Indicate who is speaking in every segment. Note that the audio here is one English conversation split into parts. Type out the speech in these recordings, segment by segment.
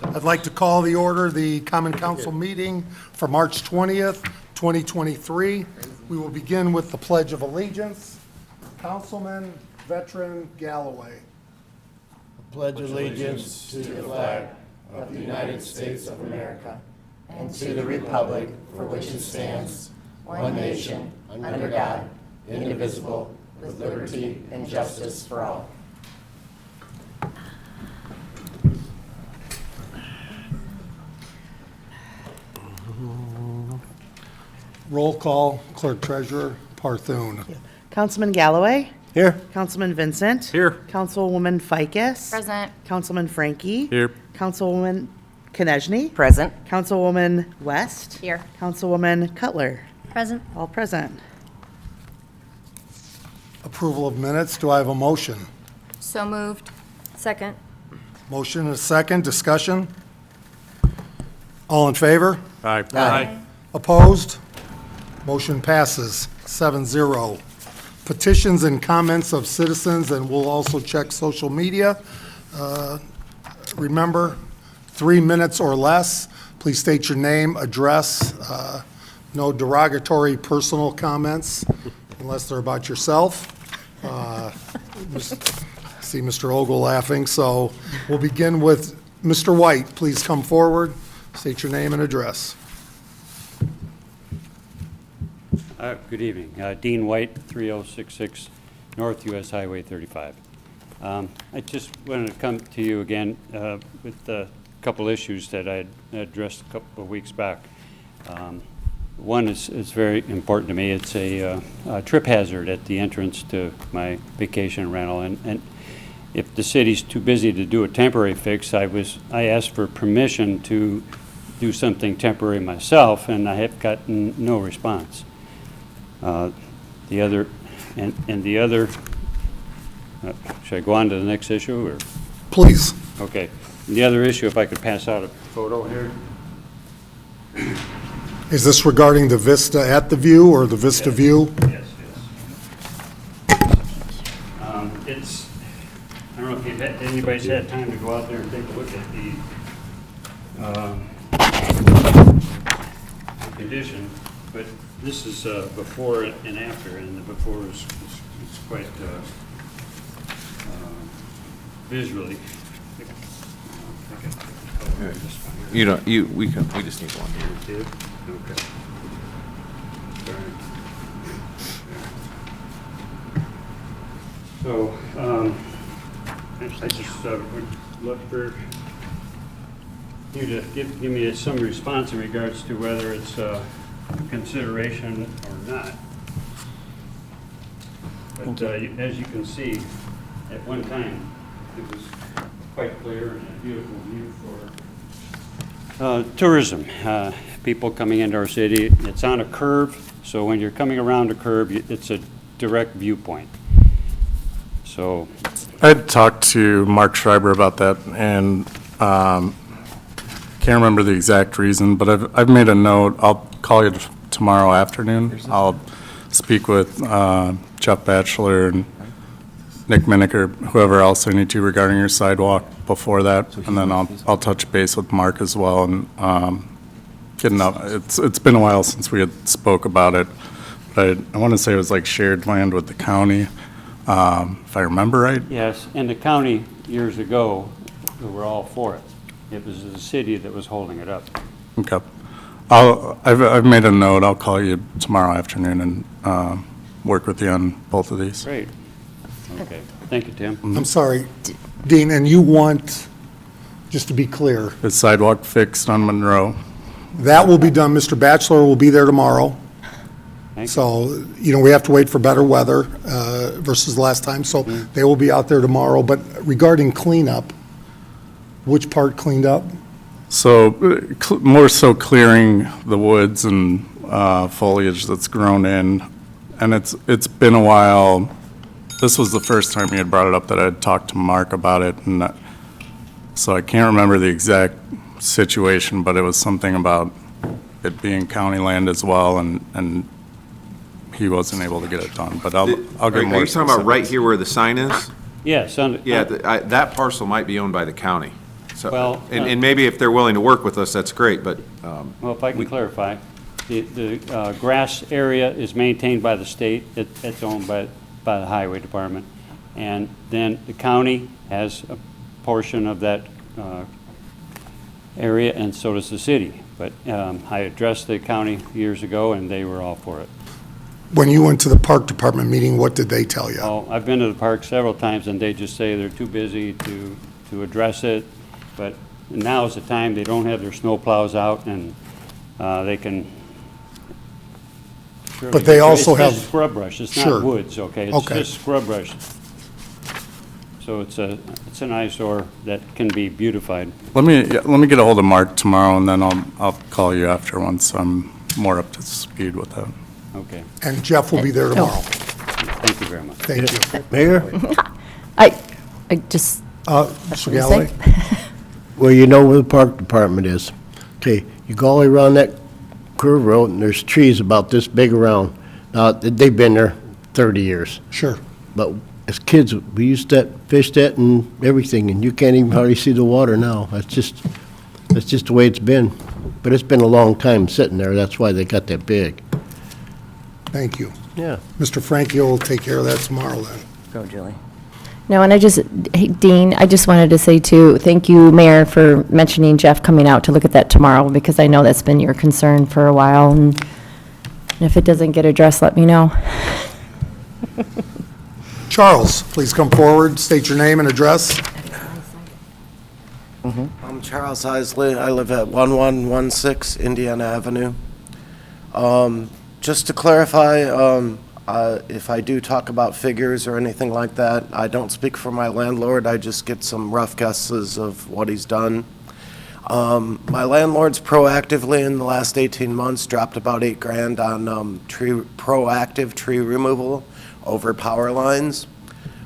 Speaker 1: I'd like to call the order the Common Council meeting for March 20th, 2023. We will begin with the Pledge of Allegiance. Councilman Veteran Galloway.
Speaker 2: Pledge allegiance to the flag of the United States of America and to the republic for which it stands, one nation, under God, indivisible, with liberty and justice for all.
Speaker 1: Roll call, Clerk Treasurer Parthun.
Speaker 3: Councilman Galloway?
Speaker 1: Here.
Speaker 3: Councilman Vincent?
Speaker 4: Here.
Speaker 3: Councilwoman Ficus?
Speaker 5: Present.
Speaker 3: Councilman Frankie?
Speaker 4: Here.
Speaker 3: Councilwoman Konechny?
Speaker 5: Present.
Speaker 3: Councilwoman West?
Speaker 5: Here.
Speaker 3: Councilwoman Cutler?
Speaker 5: Present.
Speaker 3: All present.
Speaker 1: Approval of minutes. Do I have a motion?
Speaker 5: So moved. Second.
Speaker 1: Motion and a second. Discussion? All in favor?
Speaker 4: Aye.
Speaker 2: Aye.
Speaker 1: Opposed? Motion passes 7-0. Petitions and comments of citizens, and we'll also check social media. Remember, 3 minutes or less. Please state your name, address, no derogatory personal comments unless they're about yourself. See Mr. Ogle laughing, so we'll begin with Mr. White. Please come forward, state your name and address.
Speaker 6: Good evening. Dean White, 3066 North US Highway 35. I just wanted to come to you again with a couple issues that I had addressed a couple of weeks back. One is very important to me. It's a trip hazard at the entrance to my vacation rental. And if the city's too busy to do a temporary fix, I asked for permission to do something temporary myself, and I have gotten no response. The other, should I go on to the next issue, or?
Speaker 1: Please.
Speaker 6: Okay. And the other issue, if I could pass out a photo here.
Speaker 1: Is this regarding the vista at the view or the vista view?
Speaker 6: Yes, yes. I don't know if anybody's had time to go out there and take a look at the condition, but this is before and after, and the before is quite visually.
Speaker 4: You don't, we just need one.
Speaker 6: Okay. Sorry. So, I just would look for you to give me some response in regards to whether it's consideration or not. But as you can see, at one time, it was quite clear and a beautiful view for tourism. People coming into our city. It's on a curve, so when you're coming around a curve, it's a direct viewpoint. So
Speaker 7: I had talked to Mark Schreiber about that, and can't remember the exact reason, but I've made a note. I'll call you tomorrow afternoon. I'll speak with Jeff Batchelor and Nick Minnick or whoever else I need to regarding your sidewalk before that, and then I'll touch base with Mark as well and get enough. It's been a while since we had spoke about it, but I want to say it was like shared land with the county. If I remember right?
Speaker 6: yes, and the county years ago, we were all for it. It was the city that was holding it up.
Speaker 7: Okay. I've made a note. I'll call you tomorrow afternoon and work with you on both of these.
Speaker 6: Great. Okay. Thank you, Tim.
Speaker 1: I'm sorry, Dean, and you want, just to be clear,
Speaker 7: The sidewalk fixed on Monroe.
Speaker 1: that will be done. Mr. Batchelor will be there tomorrow.
Speaker 6: Thank you.
Speaker 1: So, we have to wait for better weather versus last time, so they will be out there tomorrow. But regarding cleanup, which part cleaned up?
Speaker 7: So more so clearing the woods and foliage that's grown in. And it's been a while. This was the first time you had brought it up that I had talked to Mark about it. And so I can't remember the exact situation, but it was something about it being county land as well, and he wasn't able to get it done. But I'll get more.
Speaker 4: Are you talking about right here where the sign is?
Speaker 6: Yes.
Speaker 4: Yeah, that parcel might be owned by the county. So,
Speaker 6: Well,
Speaker 4: and maybe if they're willing to work with us, that's great, but,
Speaker 6: Well, if I can clarify, the grass area is maintained by the state. It's owned by the highway department. And then the county has a portion of that area, and so does the city. But I addressed the county years ago, and they were all for it.
Speaker 1: When you went to the park department meeting, what did they tell you?
Speaker 6: Oh, I've been to the park several times, and they just say they're too busy to address it. But now is the time. They don't have their snow plows out, and they can.
Speaker 1: But they also
Speaker 6: It's
Speaker 1: have-
Speaker 6: just scrub brush. It's
Speaker 1: Sure.
Speaker 6: not woods, okay? It's
Speaker 1: Okay.
Speaker 6: just scrub brush. So it's an eyesore that can be beautified.
Speaker 7: Let me get a hold of Mark tomorrow, and then I'll call you after once I'm more up to speed with that.
Speaker 6: Okay.
Speaker 1: And Jeff will be there tomorrow.
Speaker 6: Thank you very much.
Speaker 1: Thank you.
Speaker 2: Mayor,
Speaker 5: I just,
Speaker 1: Mr.
Speaker 5: what you
Speaker 1: Galloway?
Speaker 5: say?
Speaker 2: well, you know where the park department is. Okay, you go all the way around that curve road, and there's trees about this big around. Now, they've been there 30 years.
Speaker 1: Sure.
Speaker 2: But as kids, we used to fish that and everything, and you can't even hardly see the water now. That's just the way it's been. But it's been a long time sitting there. That's why they got that big.
Speaker 1: Thank you.
Speaker 2: Yeah.
Speaker 1: Mr. Frankie will take care of that tomorrow then.
Speaker 3: Go, Julie.
Speaker 5: No, and hey, Dean, I just wanted to say too, thank you, Mayor, for mentioning Jeff coming out to look at that tomorrow, because I know that's been your concern for a while, and if it doesn't get addressed, let me know.
Speaker 1: Charles, please come forward, state your name and address.
Speaker 8: I'm Charles Isley. I live at 1116 Indiana Avenue. Just to clarify, if I do talk about figures or anything like that, I don't speak for my landlord. I just get some rough guesses of what he's done. My landlord's proactively in the last 18 months dropped about $8,000 on proactive tree removal over power lines.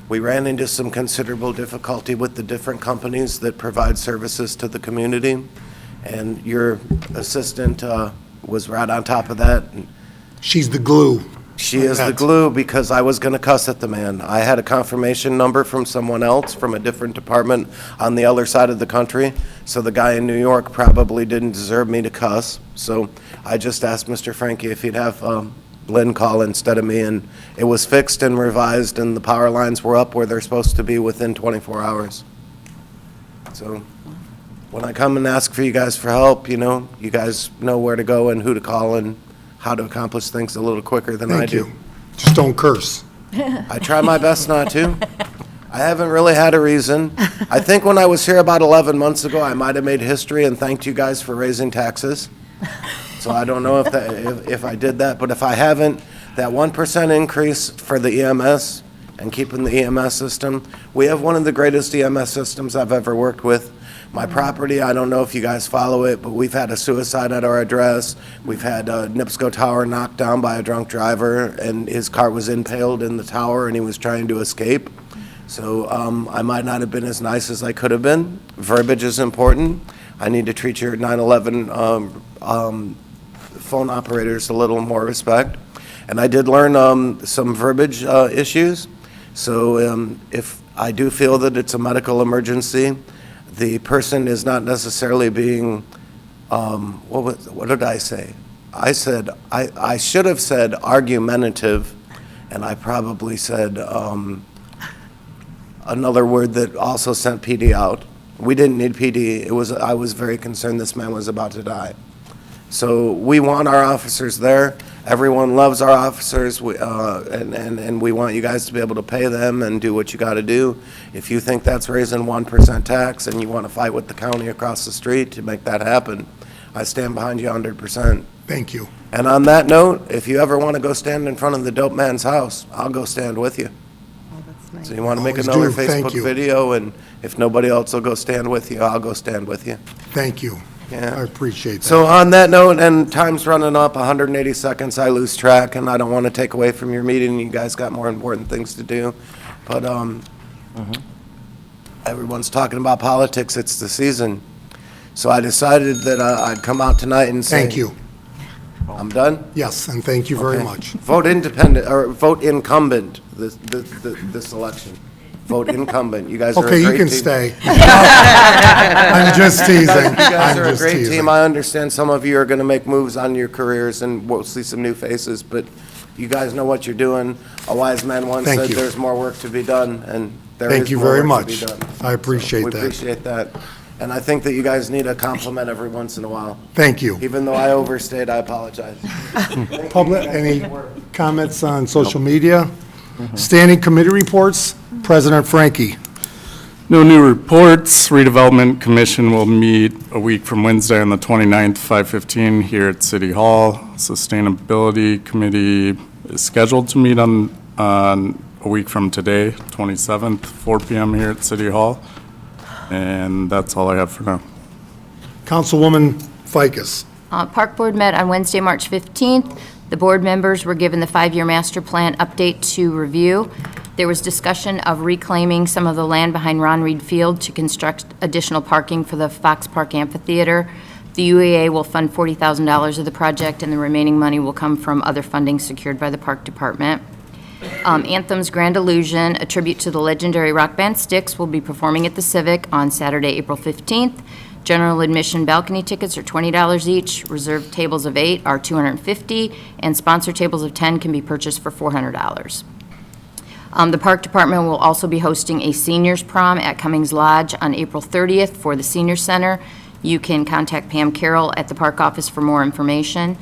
Speaker 8: We ran into some considerable difficulty with the different companies that provide services to the community, and your assistant was right on top of that.
Speaker 1: She's the glue.
Speaker 8: She is the glue, because I was going to cuss at the man. I had a confirmation number from someone else from a different department on the other side of the country, so the guy in New York probably didn't deserve me to cuss. So I just asked Mr. Frankie if he'd have Lynn call instead of me, and it was fixed and revised, and the power lines were up where they're supposed to be within 24 hours. So when I come and ask for you guys for help, you guys know where to go and who to call and how to accomplish things a little quicker than I
Speaker 1: Thank
Speaker 8: do.
Speaker 1: you. Just don't curse.
Speaker 8: I try my best not to. I haven't really had a reason. I think when I was here about 11 months ago, I might have made history and thanked you guys for raising taxes. So I don't know if I did that, but if I haven't, that 1% increase for the EMS and keeping the EMS system, we have one of the greatest EMS systems I've ever worked with. My property, I don't know if you guys follow it, but we've had a suicide at our address. We've had NIPSCO tower knocked down by a drunk driver, and his car was impaled in the tower, and he was trying to escape. So I might not have been as nice as I could have been. Verbiage is important. I need to treat your 911 phone operators a little more respect. And I did learn some verbiage issues. So if I do feel that it's a medical emergency, the person is not necessarily being, what did I say? I should have said argumentative, and I probably said another word that also sent PD out. We didn't need PD. I was very concerned this man was about to die. So we want our officers there. Everyone loves our officers, and we want you guys to be able to pay them and do what you got to do. If you think that's raising 1% tax and you want to fight with the county across the street to make that happen, I stand behind you 100%.
Speaker 1: Thank you.
Speaker 8: And on that note, if you ever want to go stand in front of the dope man's house, I'll go stand with you.
Speaker 3: Oh, that's nice.
Speaker 8: So you want to make
Speaker 1: Always
Speaker 8: another
Speaker 1: do. Thank
Speaker 8: Facebook
Speaker 1: you.
Speaker 8: video, and if nobody else will go stand with you, I'll go stand with you.
Speaker 1: Thank you.
Speaker 8: Yeah.
Speaker 1: I appreciate that.
Speaker 8: So on that note, and time's running up, 180 seconds, I lose track, and I don't want to take away from your meeting. You guys got more important things to do. But everyone's talking about politics. It's the season. So I decided that I'd come out tonight and say.
Speaker 1: Thank you.
Speaker 8: I'm done?
Speaker 1: Yes, and thank you very
Speaker 8: Okay.
Speaker 1: much.
Speaker 8: Vote independent, or vote incumbent this election. vote incumbent. You guys are a
Speaker 1: Okay,
Speaker 8: great team.
Speaker 1: you can stay. I'm just teasing.
Speaker 8: You guys
Speaker 1: I'm
Speaker 8: are a
Speaker 1: just
Speaker 8: great
Speaker 1: teasing.
Speaker 8: team. I understand some of you are going to make moves on your careers and we'll see some new faces, but you guys know what you're doing. A wise man once
Speaker 1: Thank
Speaker 8: said
Speaker 1: you.
Speaker 8: there's more work to be done, and there
Speaker 1: Thank
Speaker 8: is
Speaker 1: you
Speaker 8: more
Speaker 1: very
Speaker 8: work to be
Speaker 1: much.
Speaker 8: done.
Speaker 1: I appreciate
Speaker 8: We
Speaker 1: that.
Speaker 8: appreciate that. And I think that you guys need a compliment every once in a while.
Speaker 1: Thank you.
Speaker 8: Even though I overstayed, I apologize.
Speaker 1: Public, any comments on social media? Standing committee reports, President Frankie.
Speaker 7: No new reports. Redevelopment Commission will meet a week from Wednesday on the 29th, 5:15 here at City Hall. Sustainability Committee is scheduled to meet on a week from today, 27th, 4 PM here at City Hall. And that's all I have for now.
Speaker 1: Councilwoman Ficus.
Speaker 5: Park Board met on Wednesday, March 15th. The board members were given the 5-year master plan update to review. There was discussion of reclaiming some of the land behind Ron Reed Field to construct additional parking for the Fox Park Amphitheater. The UEA will fund $40,000 of the project, and the remaining money will come from other funding secured by the Park Department. Anthem's Grand Illusion, a tribute to the legendary rock band Styx, will be performing at the Civic on Saturday, April 15th. General admission balcony tickets are $20 each. Reserved tables of 8 are $250, and sponsor tables of 10 can be purchased for $400. The Park Department will also be hosting a seniors prom at Cummings Lodge on April 30th for the Senior Center. You can contact Pam Carroll at the Park office for more information.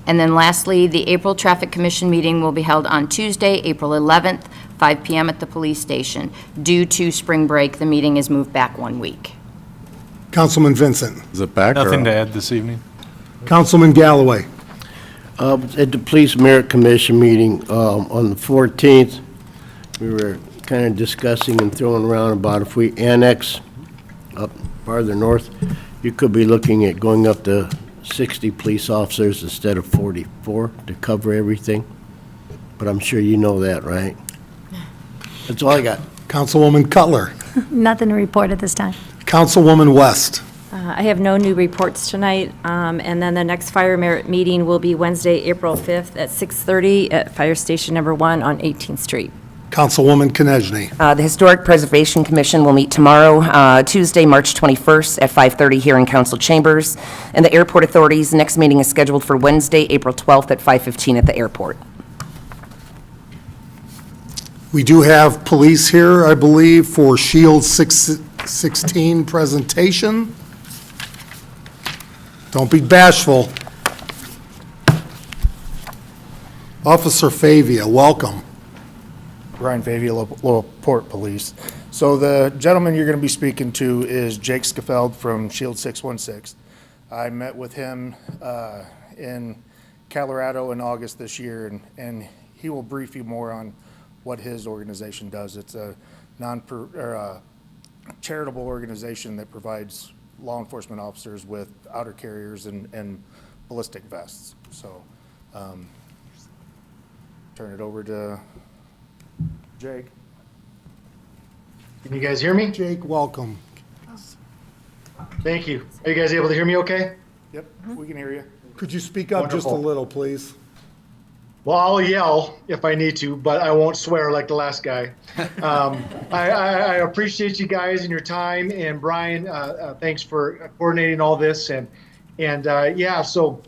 Speaker 5: And then lastly, the April Traffic Commission meeting will be held on Tuesday, April 11th, 5 PM at the police station. Due to spring break, the meeting is moved back 1 week.
Speaker 1: Councilman Vincent.
Speaker 7: Is it back or?
Speaker 9: Nothing to add this evening.
Speaker 1: Councilman Galloway.
Speaker 2: At the Police Merit Commission meeting on the 14th, we were kind of discussing and throwing around about if we annex up farther north, you could be looking at going up to 60 police officers instead of 44 to cover everything. But I'm sure you know that, right? That's all I got.
Speaker 1: Councilwoman Cutler.
Speaker 10: Nothing to report at this time.
Speaker 1: Councilwoman West.
Speaker 11: I have no new reports tonight, and then the next fire merit meeting will be Wednesday, April 5th at 6:30 at Fire Station Number 1 on 18th Street.
Speaker 1: Councilwoman Konechny.
Speaker 12: The Historic Preservation Commission will meet tomorrow, Tuesday, March 21st at 5:30 here in council chambers. And the Airport Authority's next meeting is scheduled for Wednesday, April 12th at 5:15 at the airport.
Speaker 1: We do have police here, I believe, for Shield 616 presentation. Don't be bashful. Officer Favia, welcome.
Speaker 13: Ryan Favia, Local Port Police. So the gentleman you're going to be speaking to is Jake Scafeld from Shield 616. I met with him in Colorado in August this year, and he will brief you more on what his organization does. It's a charitable organization that provides law enforcement officers with outer carriers and ballistic vests. So turn it over to Jake.
Speaker 14: Can you guys hear me?
Speaker 1: Jake, welcome.
Speaker 14: Thank you. Are you guys able to hear me okay?
Speaker 13: Yep, we can hear you.
Speaker 1: Could you speak up just a
Speaker 14: Wonderful.
Speaker 1: little, please?
Speaker 14: Well, I'll yell if I need to, but I won't swear like the last guy. I appreciate you guys and your time, and Brian, thanks for coordinating all this. And yeah, so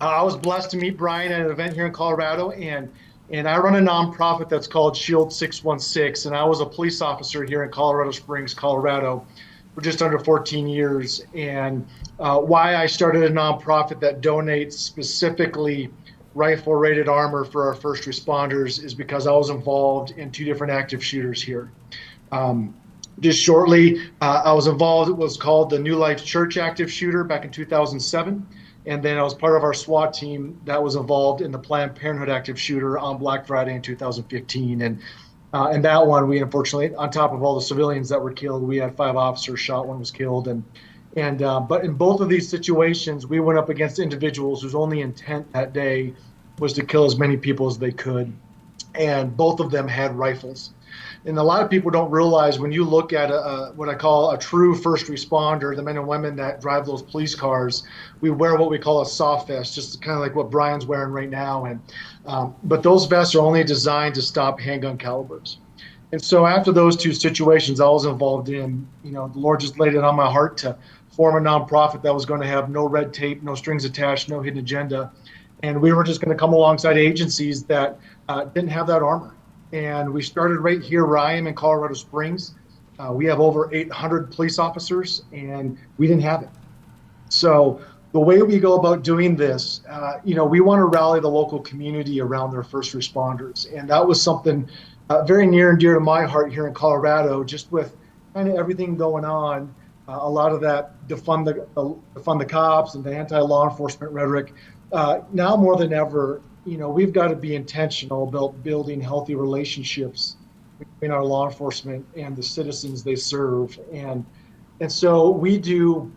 Speaker 14: I was blessed to meet Brian at an event here in Colorado, and I run a nonprofit that's called Shield 616, and I was a police officer here in Colorado Springs, Colorado, for just under 14 years. And why I started a nonprofit that donates specifically rifle-rated armor for our first responders is because I was involved in 2 different active shooters here. Just shortly, I was involved, it was called the New Life Church active shooter back in 2007. And then I was part of our SWAT team that was involved in the Planned Parenthood active shooter on Black Friday in 2015. And that one, we unfortunately, on top of all the civilians that were killed, we had 5 officers shot, 1 was killed. But in both of these situations, we went up against individuals whose only intent that day was to kill as many people as they could. And both of them had rifles. And a lot of people don't realize when you look at what I call a true first responder, the men and women that drive those police cars, we wear what we call a soft vest, just kind of like what Brian's wearing right now. But those vests are only designed to stop handgun calibers. And so after those two situations I was involved in, the Lord just laid it on my heart to form a nonprofit that was going to have no red tape, no strings attached, no hidden agenda. And we were just going to come alongside agencies that didn't have that armor. And we started right here where I am in Colorado Springs. We have over 800 police officers, and we didn't have it. So the way we go about doing this, we want to rally the local community around their first responders. And that was something very near and dear to my heart here in Colorado, just with kind of everything going on. A lot of that defund the cops and the anti-law enforcement rhetoric. Now more than ever, we've got to be intentional about building healthy relationships between our law enforcement and the citizens they serve. And so we do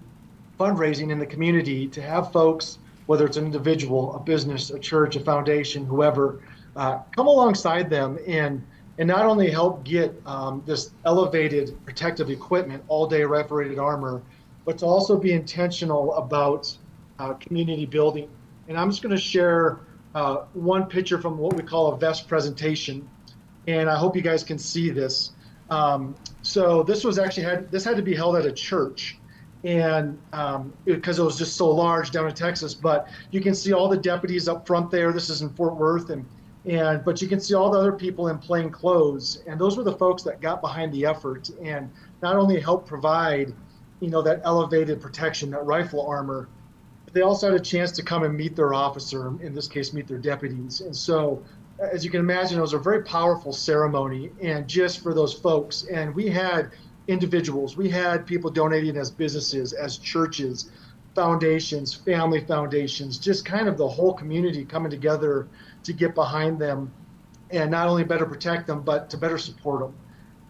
Speaker 14: fundraising in the community to have folks, whether it's an individual, a business, a church, a foundation, whoever, come alongside them and not only help get this elevated protective equipment, all-day rifle-rated armor, but to also be intentional about community building. And I'm just going to share one picture from what we call a vest presentation, and I hope you guys can see this. So this was actually had to be held at a church, and because it was just so large down in Texas. But you can see all the deputies up front there. This is in Fort Worth, but you can see all the other people in plain clothes, and those were the folks that got behind the effort and not only helped provide, that elevated protection, that rifle armor, but they also had a chance to come and meet their officer, in this case, meet their deputies. And so, as you can imagine, it was a very powerful ceremony, and just for those folks. And we had individuals, we had people donating as businesses, as churches, foundations, family foundations, just kind of the whole community coming together to get behind them and not only better protect them, but to better support them.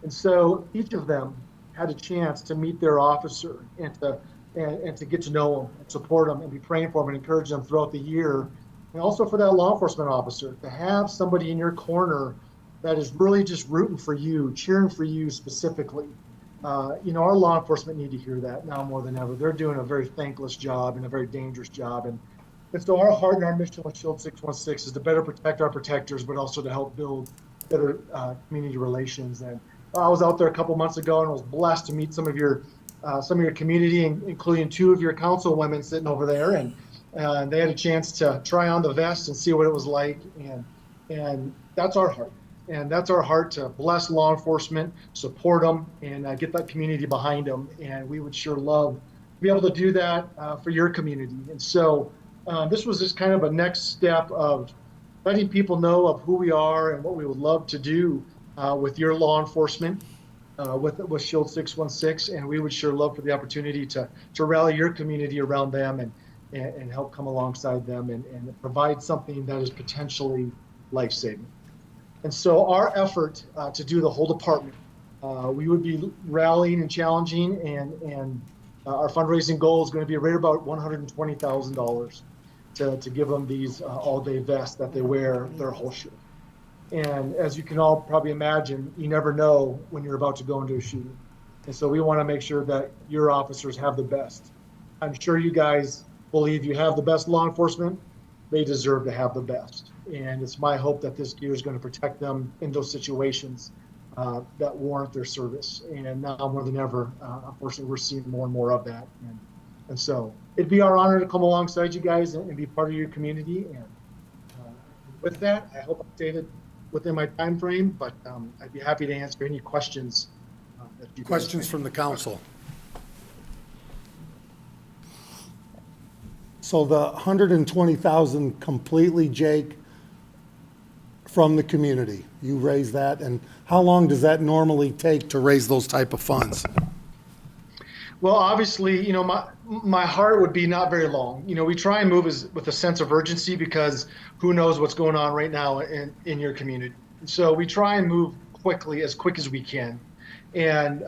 Speaker 14: And so each of them had a chance to meet their officer and to get to know them and support them and be praying for them and encourage them throughout the year. And also for that law enforcement officer to have somebody in your corner that is really just rooting for you, cheering for you specifically. Our law enforcement need to hear that now more than ever. They're doing a very thankless job and a very dangerous job. And so our heart and our mission with Shield 616 is to better protect our protectors, but also to help build better community relations. And I was out there a couple months ago and was blessed to meet some of your community, including two of your council women sitting over there. And they had a chance to try on the vest and see what it was like. And that's our heart. And that's our heart, to bless law enforcement, support them, and get that community behind them. And we would sure love to be able to do that for your community. And so this was just kind of a next step of letting people know of who we are and what we would love to do with your law enforcement, with Shield 616. And we would sure love for the opportunity to rally your community around them and help come alongside them and provide something that is potentially life-saving. And so our effort to do the whole department, we would be rallying and challenging, and our fundraising goal is going to be right about $120,000 to give them these all-day vests that they wear their whole shift. And as you can all probably imagine, you never know when you're about to go into a shooting. And so we want to make sure that your officers have the best. I'm sure you guys believe you have the best law enforcement. They deserve to have the best. And it's my hope that this gear is going to protect them in those situations that warrant their service. And now more than ever, unfortunately, we're seeing more and more of that. And so it'd be our honor to come alongside you guys and be part of your community. And with that, I hope I stated within my time frame, but I'd be happy to answer any questions.
Speaker 1: Questions from the council. So the 120,000 completely, Jake, from the community, you raise that, and how long does that normally take to raise those type of funds?
Speaker 14: Well, obviously, my heart would be not very long. We try and move with a sense of urgency, because who knows what's going on right now in your community. So we try and move as quick as we can. And,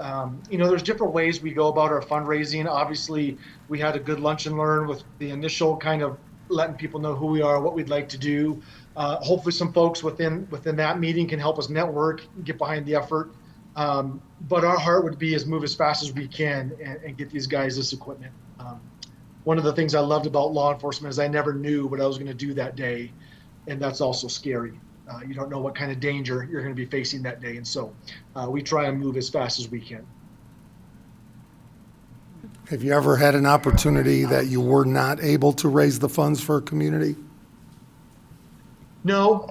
Speaker 14: there's different ways we go about our fundraising. Obviously, we had a good lunch and learn with the initial kind of letting people know who we are, what we'd like to do. Hopefully some folks within that meeting can help us network, get behind the effort. But our heart would be move as fast as we can and get these guys this equipment. One of the things I loved about law enforcement is I never knew what I was going to do that day. And that's also scary. You don't know what kind of danger you're going to be facing that day. And so we try and move as fast as we can.
Speaker 1: Have you ever had an opportunity that you were not able to raise the funds for a community?
Speaker 14: No,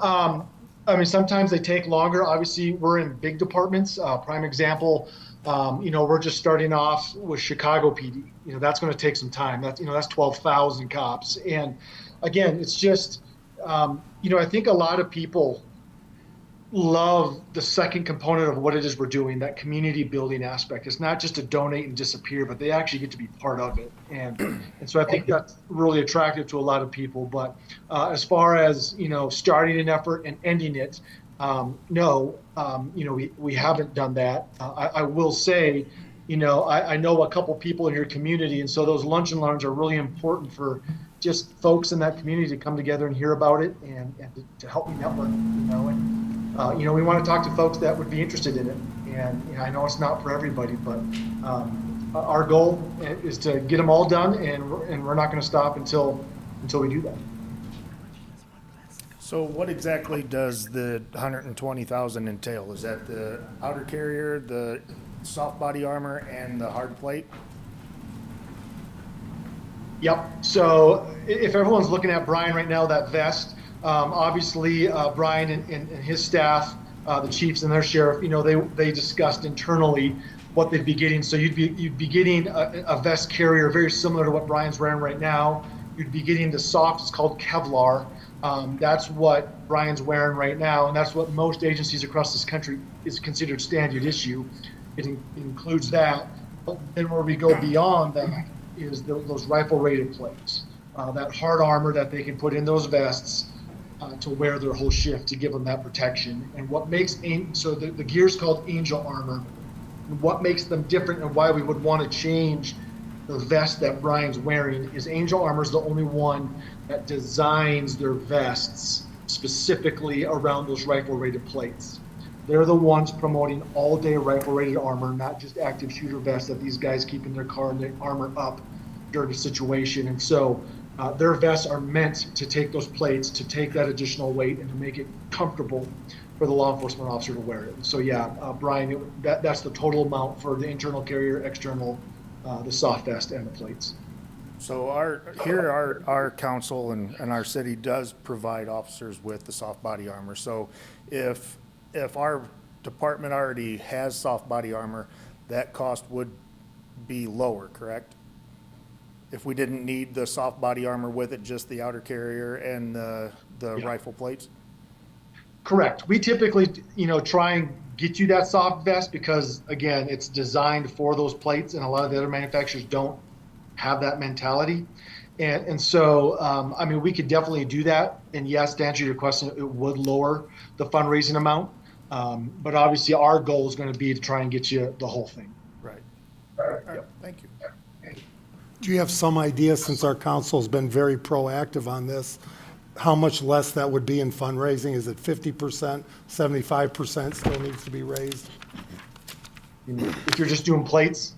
Speaker 14: I mean, sometimes they take longer. Obviously, we're in big departments. Prime example, we're just starting off with Chicago PD. That's going to take some time. That's 12,000 cops. And again, it's just, I think a lot of people love the second component of what it is we're doing, that community building aspect. It's not just to donate and disappear, but they actually get to be part of it. And so I think that's really attractive to a lot of people. But as far as, starting an effort and ending it, no, we haven't done that. I will say, I know a couple people in your community, and so those lunch and learns are really important for just folks in that community to come together and hear about it and to help me network, we want to talk to folks that would be interested in it. And I know it's not for everybody, but our goal is to get them all done, and we're not going to stop until we do that.
Speaker 13: So what exactly does the 120,000 entail? Is that the outer carrier, the soft body armor, and the hard plate?
Speaker 14: Yep. So if everyone's looking at Brian right now, that vest, obviously Brian and his staff, the chiefs and their sheriff, they discussed internally what they'd be getting. So you'd be getting a vest carrier very similar to what Brian's wearing right now. You'd be getting the soft, it's called Kevlar. That's what Brian's wearing right now, and that's what most agencies across this country is considered standard issue. It includes that. But then where we go beyond that is those rifle-rated plates, that hard armor that they can put in those vests to wear their whole shift to give them that protection. And what makes so the gear's called Angel Armor. And what makes them different and why we would want to change the vest that Brian's wearing is Angel Armor is the only one that designs their vests specifically around those rifle-rated plates. They're the ones promoting all-day rifle-rated armor, not just active shooter vests that these guys keep in their car and their armor up during a situation. And so their vests are meant to take those plates, to take that additional weight, and to make it comfortable for the law enforcement officer to wear it. So yeah, Brian, that's the total amount for the internal carrier, external, the soft vest, and the plates.
Speaker 13: So our council and our city does provide officers with the soft body armor. So if our department already has soft body armor, that cost would be lower, correct? If we didn't need the soft body armor with it, just the outer carrier and the rifle plates?
Speaker 14: Correct. We typically, try and get you that soft vest because, again, it's designed for those plates, and a lot of the other manufacturers don't have that mentality. And so, we could definitely do that. And yes, to answer your question, it would lower the fundraising amount. But obviously, our goal is going to be to try and get you the whole thing.
Speaker 13: Right. All right. Thank you.
Speaker 1: Do you have some idea, since our council's been very proactive on this, how much less that would be in fundraising? Is it 50%, 75% still needs to be raised?
Speaker 14: If you're just doing plates?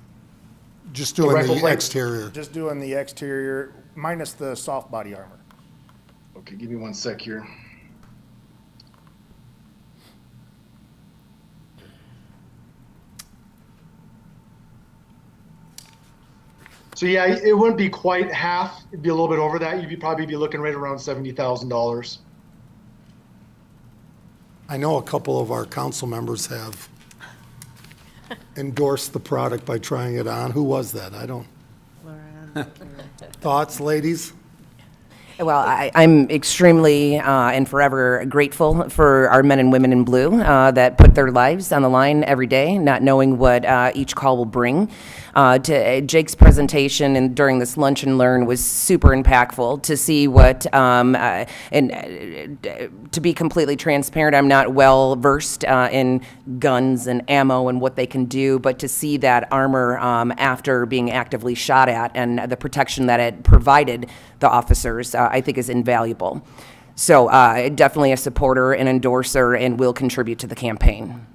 Speaker 1: Just doing
Speaker 14: rifle
Speaker 1: the
Speaker 14: plates?
Speaker 1: exterior.
Speaker 13: Just doing the exterior minus the soft body armor.
Speaker 14: Okay, give me 1 sec here. So yeah, it wouldn't be quite half. It'd be a little bit over that. You'd probably be looking right around $70,000.
Speaker 1: I know a couple of our council members have endorsed the product by trying it on. Who was that? I don't. Thoughts, ladies?
Speaker 12: Well, I'm extremely and forever grateful for our men and women in blue that put their lives on the line every day, not knowing what each call will bring. Jake's presentation and during this lunch and learn was super impactful to see what, and to be completely transparent, I'm not well versed in guns and ammo and what they can do, but to see that armor after being actively shot at and the protection that it provided the officers, I think is invaluable. So definitely a supporter and endorser and will contribute to the campaign.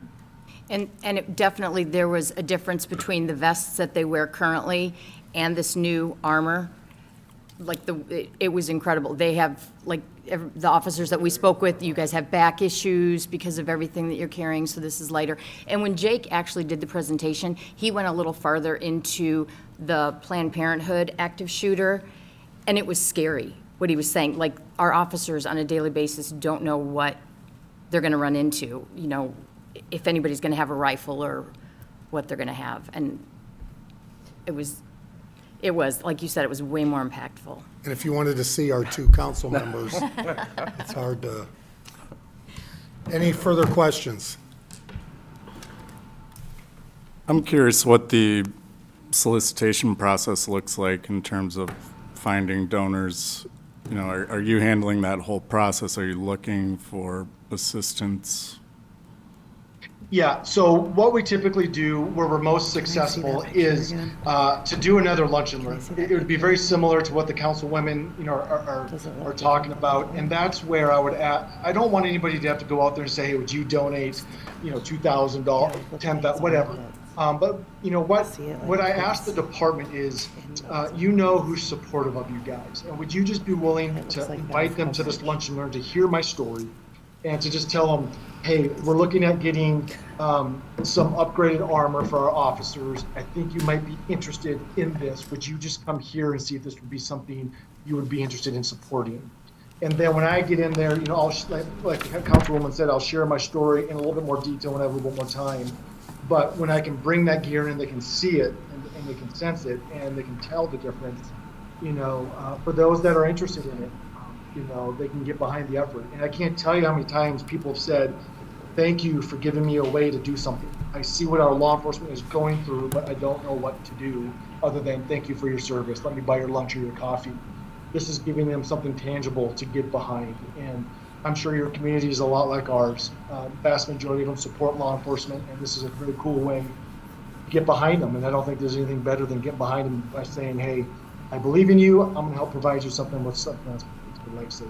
Speaker 9: And it definitely, there was a difference between the vests that they wear currently and this new armor. like, it was incredible. They have, like, the officers that we spoke with, you guys have back issues because of everything that you're carrying, so this is lighter. And when Jake actually did the presentation, he went a little farther into the Planned Parenthood active shooter, and it was scary, what he was saying. Like, our officers on a daily basis don't know what they're gonna run into, you know, if anybody's gonna have a rifle or what they're gonna have. And it was, like you said, it was way more impactful.
Speaker 1: And if you wanted to see our two council members, it's hard to. Any further questions?
Speaker 7: I'm curious what the solicitation process looks like in terms of finding donors. You know, are you handling that whole process? Are you looking for assistance?
Speaker 14: Yeah, so what we typically do where we're most successful is to do another lunch and learn. It would be very similar to what the councilwomen, you know, are talking about, and that's where I would add. I don't want anybody to have to go out there and say, hey, would you donate, you know, $2,000, $10,000, whatever. But you know what I ask the department is, you know who's supportive of you guys, and would you just be willing to invite them to this lunch and learn to hear my story, and to just tell them, hey, we're looking at getting some upgraded armor for our officers. I think you might be interested in this. Would you just come here and see if this would be something you would be interested in supporting? And then when I get in there, you know, like the councilwoman said, I'll share my story in a little bit more detail when I have a little bit more time. But when I can bring that gear in, they can see it and they can sense it and they can tell the difference, you know, for those that are interested in it. You know, they can get behind the effort. And I can't tell you how many times people have said, thank you for giving me a way to do something. I see what our law enforcement is going through, but I don't know what to do other than thank you for your service. Let me buy your lunch or your coffee. This is giving them something tangible to get behind. And I'm sure your community is a lot like ours. Vast majority of them support law enforcement, and this is a very cool way to get behind them. And I don't think there's anything better than get behind them by saying, hey, I believe in you. I'm going to help provide you something with something else.
Speaker 7: Thanks.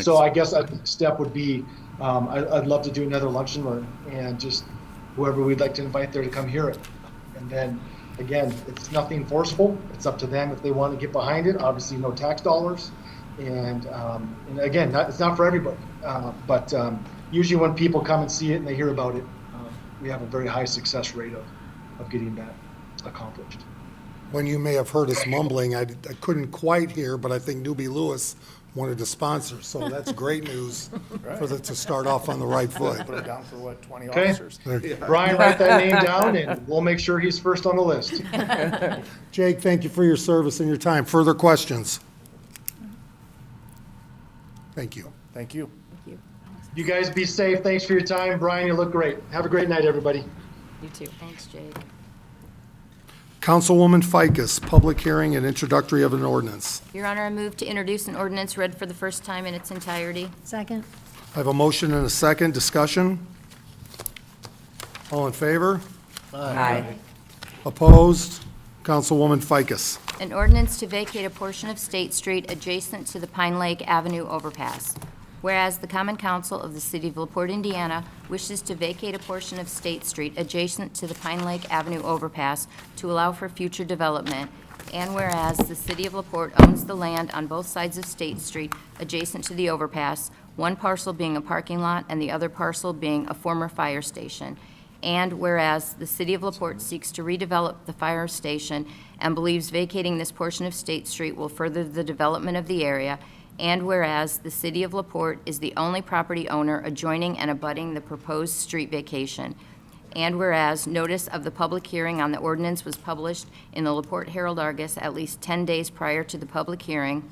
Speaker 14: So I guess a step would be, I'd love to do another lunch and learn, and just whoever we'd like to invite there to come hear it. And then, again, it's nothing forceful. It's up to them if they want to get behind it. Obviously, no tax dollars. And again, it's not for everybody. But usually when people come and see it and they hear about it, we have a very high success rate of getting that accomplished.
Speaker 1: When you may have heard us mumbling, I couldn't quite hear, but I think Newbie Lewis wanted to sponsor, so that's great news to start off on the right foot.
Speaker 13: Put it down for what, 20
Speaker 14: Okay.
Speaker 13: officers?
Speaker 14: Brian, write that name down, and we'll make sure he's first on the list.
Speaker 1: Jake, thank you for your service and your time. Further questions? Thank you.
Speaker 13: Thank you.
Speaker 14: You guys be safe. Thanks for your time. Brian, you look great. Have a great night, everybody.
Speaker 9: You too. Thanks, Jake.
Speaker 1: Councilwoman Ficus, public hearing and introductory of an ordinance.
Speaker 9: Your Honor, I move to introduce an ordinance read for the first time in its entirety.
Speaker 10: Second.
Speaker 1: I have a motion and a second. Discussion? All in favor?
Speaker 12: Aye.
Speaker 1: Opposed? Councilwoman Ficus.
Speaker 9: An ordinance to vacate a portion of State Street adjacent to the Pine Lake Avenue overpass. Whereas the Common Council of the City of LaPorte, Indiana wishes to vacate a portion of State Street adjacent to the Pine Lake Avenue overpass to allow for future development, and whereas the City of LaPorte owns the land on both sides of State Street adjacent to the overpass, one parcel being a parking lot and the other parcel being a former fire station, and whereas the City of LaPorte seeks to redevelop the fire station and believes vacating this portion of State Street will further the development of the area, and whereas the City of LaPorte is the only property owner adjoining and abutting the proposed street vacation, and whereas notice of the public hearing on the ordinance was published in the LaPorte Herald-Argus at least 10 days prior to the public hearing,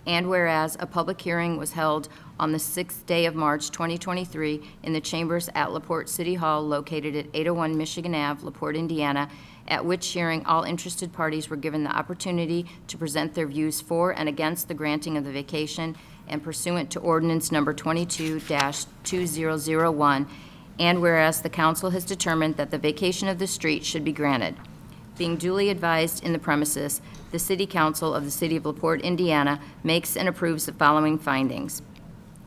Speaker 9: and whereas a public hearing was held on the 6th day of March 2023 in the chambers at LaPorte City Hall located at 801 Michigan Ave, LaPorte, Indiana, at which hearing all interested parties were given the opportunity to present their views for and against the granting of the vacation, and pursuant to ordinance number 22-2001, and whereas the council has determined that the vacation of the street should be granted. Being duly advised in the premises, the City Council of the City of LaPorte, Indiana makes and approves the following findings.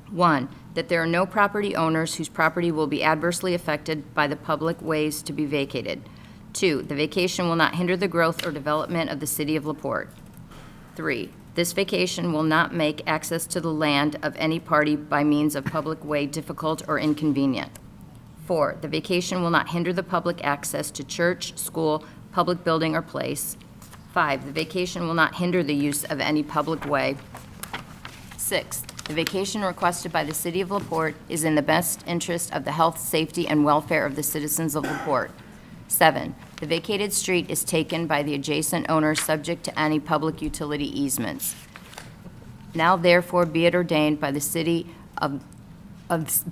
Speaker 9: 1, that there are no property owners whose property will be adversely affected by the public ways to be vacated. 2, the vacation will not hinder the growth or development of the city of LaPorte. 3, this vacation will not make access to the land of any party by means of public way difficult or inconvenient. 4, the vacation will not hinder the public access to church, school, public building, or place. 5, the vacation will not hinder the use of any public way. 6, the vacation requested by the city of LaPorte is in the best interest of the health, safety, and welfare of the citizens of LaPorte. 7, the vacated street is taken by the adjacent owner subject to any public utility easements. Now therefore be it ordained by the city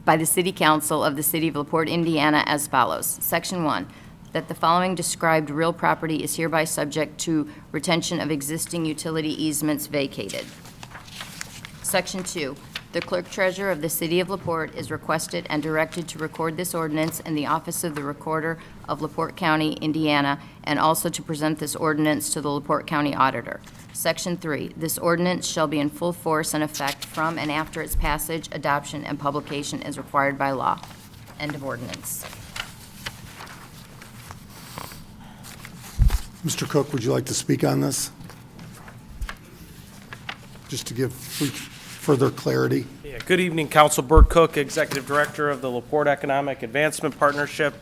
Speaker 9: by the City Council of the City of LaPorte, Indiana as follows. Section 1, that the following described real property is hereby subject to retention of existing utility easements vacated. Section 2, the clerk treasurer of the City of LaPorte is requested and directed to record this ordinance in the office of the recorder of LaPorte County, Indiana, and also to present this ordinance to the LaPorte County auditor. Section 3, this ordinance shall be in full force and effect from and after its passage, adoption, and publication as required by law. End of ordinance.
Speaker 1: Mr. Cook, would you like to speak on this? Just to give further clarity.
Speaker 15: Yeah, good evening, Council. Bert Cook, Executive Director of the LaPorte Economic Advancement Partnership.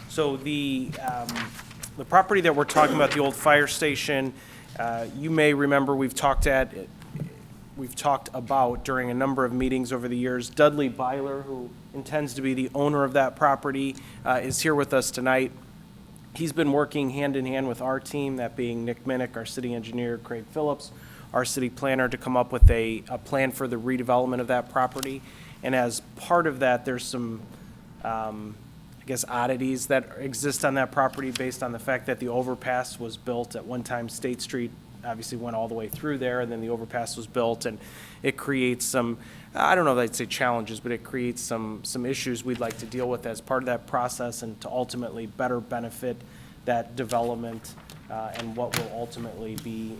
Speaker 15: So the property that we're talking about, the old fire station, you may remember we've talked about during a number of meetings over the years. Dudley Byler, who intends to be the owner of that property, is here with us tonight. He's been working hand in hand with our team, that being Nick Minnick, our city engineer, Craig Phillips, our city planner, to come up with a plan for the redevelopment of that property. And as part of that, there's some, I guess, oddities that exist on that property based on the fact that the overpass was built at one time. State Street obviously went all the way through there, and then the overpass was built, and it creates some, I don't know if I'd say challenges, but it creates some issues we'd like to deal with as part of that process and to ultimately better benefit that development and what will ultimately be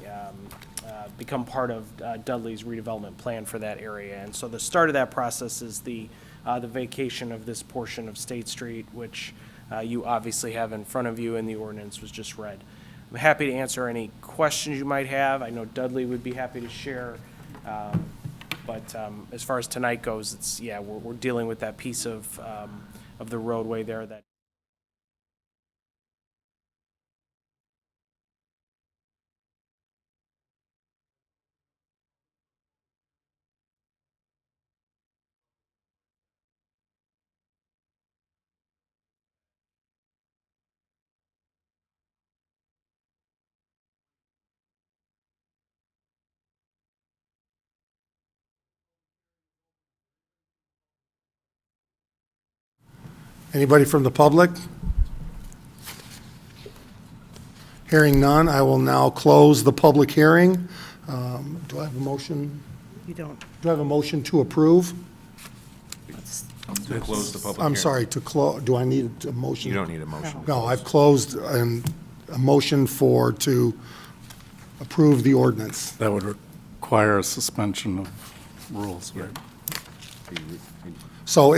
Speaker 15: become part of Dudley's redevelopment plan for that area. And so the start of that process is the vacation of this portion of State Street, which you obviously have in front of you, and the ordinance was just read. I'm happy to answer any questions you might have. I know Dudley would be happy to share. But as far as tonight goes, it's, yeah, we're dealing with that piece of the roadway there that.
Speaker 1: Anybody from the public? Hearing none, I will now close the public hearing. Do I have a motion?
Speaker 3: You don't.
Speaker 1: Do I have a motion to approve?
Speaker 4: To close the public hearing.
Speaker 1: I'm sorry, to close, do I need a motion?
Speaker 4: You don't need a motion.
Speaker 1: No, I've closed a motion to approve the ordinance.
Speaker 7: That would require a suspension of rules, right?
Speaker 1: So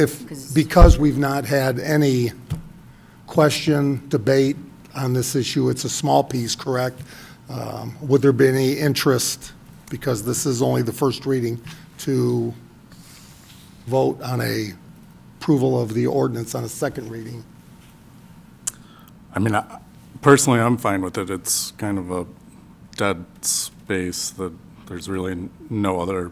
Speaker 1: because we've not had any question, debate on this issue, it's a small piece, correct? Would there be any interest, because this is only the first reading, to vote on a approval of the ordinance on a second reading?
Speaker 7: I mean, personally, I'm fine with it. It's kind of a dead space that there's really no other